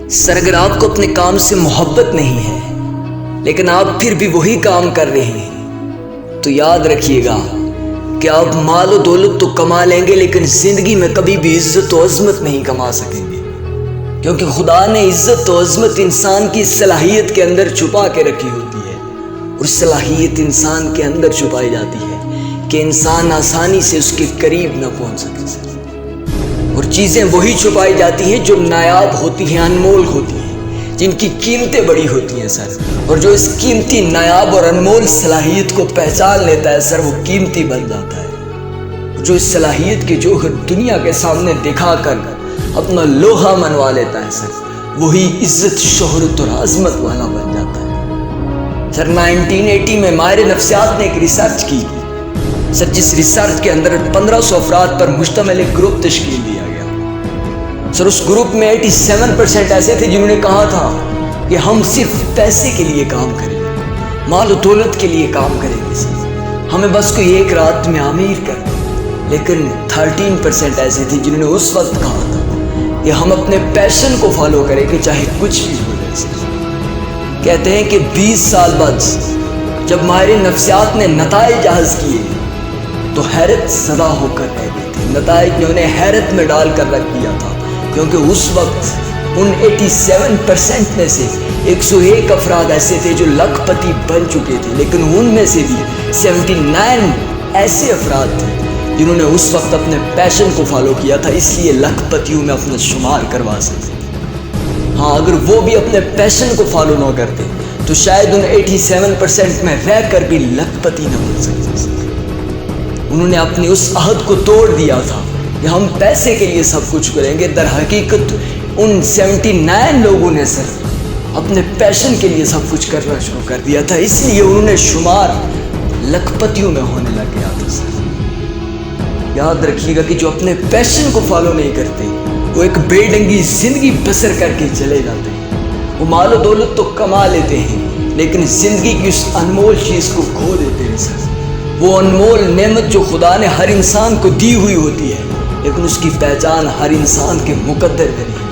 Sir, अगर आपको अपने काम से मोहब्बत नहीं है लेकिन आप फिर भी वही काम कर रहे हैं तो याद रखिएगा कि आप माल और दौलत तो कमा लेंगे लेकिन ज़िंदगी में कभी भी इज़्ज़त और अज़मत नहीं कमा सकेंगे, क्योंकि खुदा ने इज़्ज़त और अज़मत इंसान की सलाहियत के अंदर छुपा के रखी होती है। और सलाहियत इंसान के अंदर छुपाई जाती है कि इंसान आसानी से उसके करीब न पहुंच सके। और चीज़ें वही छुपाई जाती हैं जो नायाब होती हैं, अनमोल होती हैं, जिनकी कीमतें बड़ी होती हैं सर। और जो इस कीमती, नायाब और अनमोल सलाहियत को पहचान लेता है सर, वो कीमती बन जाता है। जो इस सलाहियत के जौहर दुनिया के सामने दिखाकर अपना लोहा मनवा लेता है सर, वही इज्जत, शोहरत और आज़मत वाला बन जाता है। सर 1980 में माहिर नफ्सियात ने एक रिसर्च की सर, जिस रिसर्च के अंदर 1500 अफराद पर मुश्तमिल एक ग्रुप तश्कील दिया गया। सर उस ग्रुप में 87% ऐसे थे जिन्होंने कहा था कि हम सिर्फ पैसे के लिए काम करेंगे, माल और दौलत के लिए काम करेंगे सर, हमें बस कोई एक रात में अमीर कर दे। लेकिन 13% ऐसे थे जिन्होंने उस वक्त कहा था कि हम अपने पैशन को फॉलो करेंगे चाहे कुछ भी हो जाए सर। कहते हैं कि 20 साल बाद जब माहिर नफ्सियात ने नताइज जाहिर किए तो हैरत ज़दा होकर रह गए थे। नताइज ने उन्हें हैरत में डाल कर रख दिया था, क्योंकि उस वक्त उन 87% में से 101 अफराद ऐसे थे जो लखपति बन चुके थे, लेकिन उनमें से भी 79 ऐसे अफराद थे जिन्होंने उस वक्त अपने पैशन को फॉलो किया था, इसलिए लखपतियों में अपना शुमार करवा सकते। हाँ, अगर वो भी अपने पैशन को फॉलो ना करते तो शायद उन 87% में रह कर भी लखपति न बन सकते। उन्होंने अपनी उस अहद को तोड़ दिया था कि हम पैसे के लिए सब कुछ करेंगे। दर हकीकत उन 79 लोगों ने सर अपने पैशन के लिए सब कुछ करना शुरू कर दिया था, इसलिए उन्होंने शुमार लखपतियों में होने लग गया था सर। याद रखिएगा कि जो अपने पैशन को फॉलो नहीं करते वो एक बेढंगी जिंदगी बसर करके चले जाते हैं। वो माल और दौलत तो कमा लेते हैं लेकिन जिंदगी की उस अनमोल चीज़ को खो देते हैं सर। वो अनमोल नेमत जो खुदा ने हर इंसान को दी हुई होती है, लेकिन उसकी पहचान हर इंसान के मुकद्दर में नहीं।